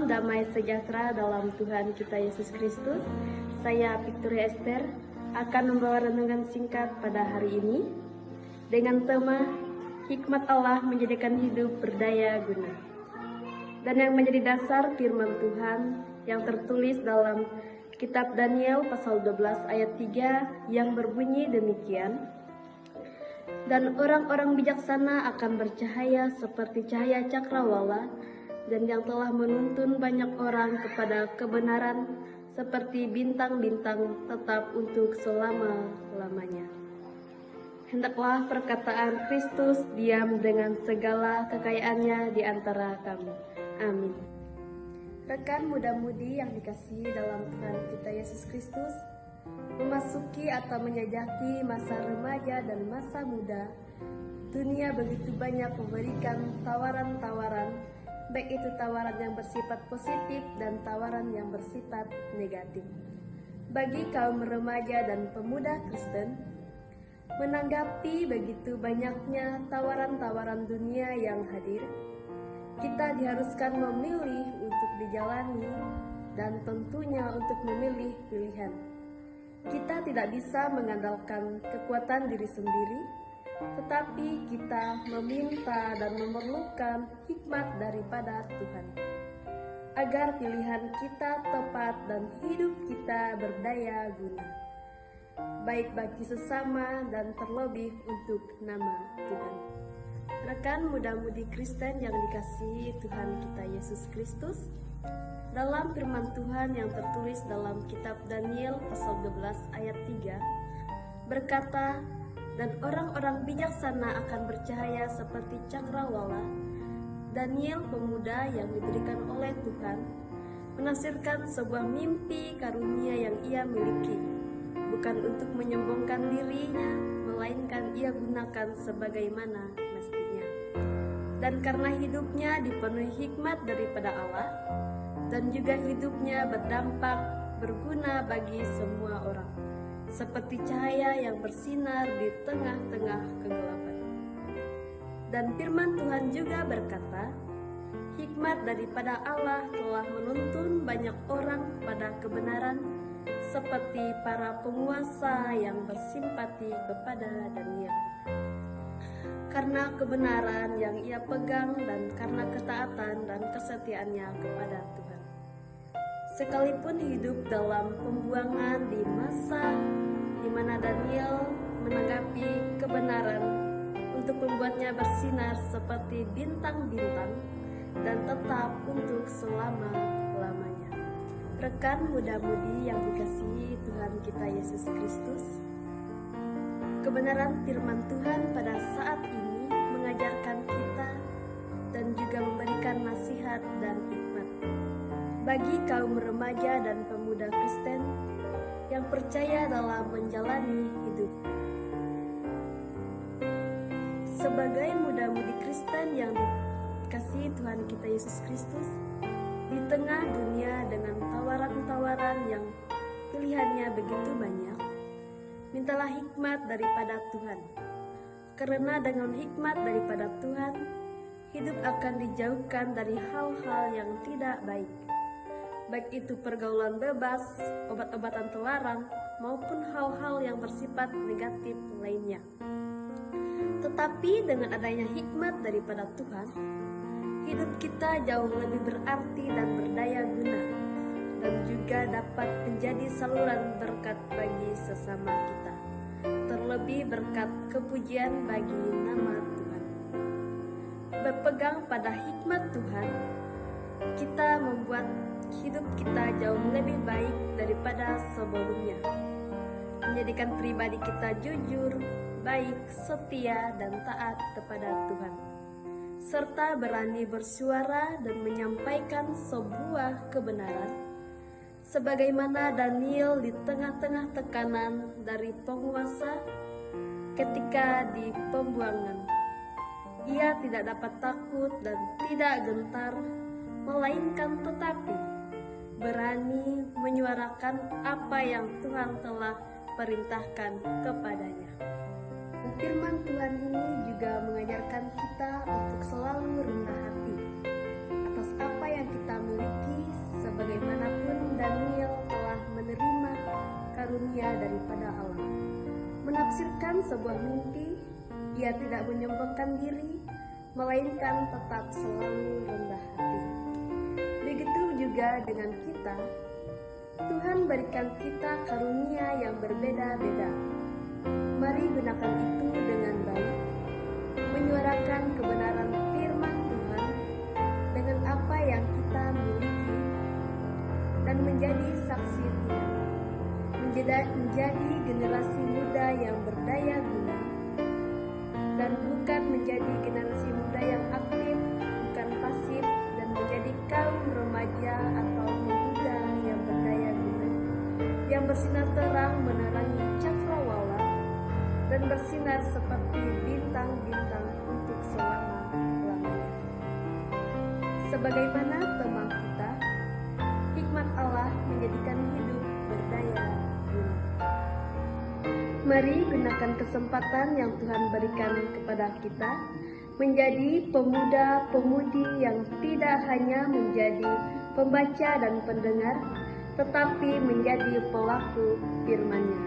Salam damai sejahtera dalam Tuhan kita Yesus Kristus. Saya Victoria Esther akan membawa renungan singkat pada hari ini dengan tema Hikmat Allah menjadikan hidup berdaya guna. Dan yang menjadi dasar firman Tuhan yang tertulis dalam kitab Daniel pasal 12 ayat 3 yang berbunyi demikian. Dan orang-orang bijaksana akan bercahaya seperti cahaya cakrawala, dan yang telah menuntun banyak orang kepada kebenaran seperti bintang-bintang tetap untuk selama-lamanya. Hendaklah perkataan Kristus diam dengan segala kekayaannya di antara kami. Amin. Rekan muda-mudi yang dikasihi dalam Tuhan kita Yesus Kristus, memasuki atau menjajaki masa remaja dan masa muda, dunia begitu banyak memberikan tawaran-tawaran, baik itu tawaran yang bersifat positif dan tawaran yang bersifat negatif. Bagi kaum remaja dan pemuda Kristen, menanggapi begitu banyaknya tawaran-tawaran dunia yang hadir, kita diharuskan memilih untuk dijalani dan tentunya untuk memilih pilihan. Kita tidak bisa mengandalkan kekuatan diri sendiri, tetapi kita meminta dan memerlukan hikmat daripada Tuhan, agar pilihan kita tepat dan hidup kita berdaya guna, baik bagi sesama dan terlebih untuk nama Tuhan. Rekan muda-mudi Kristen yang dikasihi Tuhan kita Yesus Kristus, dalam firman Tuhan yang tertulis dalam kitab Daniel pasal 12 ayat 3 berkata, dan orang-orang bijaksana akan bercahaya seperti cakrawala. Daniel, pemuda yang diberikan oleh Tuhan, menafsirkan sebuah mimpi karunia yang ia miliki, bukan untuk menyombongkan dirinya, melainkan ia gunakan sebagaimana mestinya. Dan karena hidupnya dipenuhi hikmat daripada Allah, dan juga hidupnya berdampak berguna bagi semua orang, seperti cahaya yang bersinar di tengah-tengah kegelapan. Dan firman Tuhan juga berkata, hikmat daripada Allah telah menuntun banyak orang pada kebenaran, seperti para penguasa yang bersimpati kepada Daniel. Karena kebenaran yang ia pegang dan karena ketaatan dan kesetiaannya kepada Tuhan. Sekalipun hidup dalam pembuangan di masa di mana Daniel menanggapi kebenaran untuk membuatnya bersinar seperti bintang-bintang dan tetap untuk selama-lamanya. Rekan muda-mudi yang dikasihi Tuhan kita Yesus Kristus, kebenaran firman Tuhan pada saat ini mengajarkan kita dan juga memberikan nasihat dan hikmat bagi kaum remaja dan pemuda Kristen yang percaya dalam menjalani hidup. Sebagai muda-mudi Kristen yang dikasihi Tuhan kita Yesus Kristus, di tengah dunia dengan tawaran-tawaran yang pilihannya begitu banyak, mintalah hikmat daripada Tuhan. Karena dengan hikmat daripada Tuhan, hidup akan dijauhkan dari hal-hal yang tidak baik, baik itu pergaulan bebas, obat-obatan terlarang, maupun hal-hal yang bersifat negatif lainnya. Tetapi dengan adanya hikmat daripada Tuhan, hidup kita jauh lebih berarti dan berdaya guna, dan juga dapat menjadi saluran berkat bagi sesama kita, terlebih berkat kepujian bagi nama Tuhan. Berpegang pada hikmat Tuhan, kita membuat hidup kita jauh lebih baik daripada sebelumnya, menjadikan pribadi kita jujur, baik, setia, dan taat kepada Tuhan, serta berani bersuara dan menyampaikan sebuah kebenaran, sebagaimana Daniel di tengah-tengah tekanan dari penguasa ketika di pembuangan. Ia tidak dapat takut dan tidak gentar, melainkan tetapi berani menyuarakan apa yang Tuhan telah perintahkan kepadanya. Firman Tuhan ini juga mengajarkan kita untuk selalu rendah hati atas apa yang kita miliki sebuah mimpi, ia tidak menyombongkan diri, melainkan tetap selalu rendah hati. Begitu juga dengan kita, Tuhan berikan kita karunia yang berbeda-beda. Mari gunakan itu dengan baik, menyuarakan kebenaran firman Tuhan dengan apa yang kita miliki, dan menjadi saksi Tuhan, menjadi generasi muda yang berdaya guna, dan bukan menjadi generasi muda yang aktif, bukan pasif, dan menjadi kaum remaja atau pemuda yang berdaya guna, yang bersinar terang menerangi cakrawala, dan bersinar seperti bintang-bintang untuk selama-lamanya. Sebagaimana tema kita, hikmat Allah menjadikan hidup berdaya guna. Mari gunakan kesempatan yang Tuhan berikan kepada kita menjadi pemuda-pemudi yang tidak hanya menjadi pembaca dan pendengar, tetapi menjadi pelaku firman-Nya.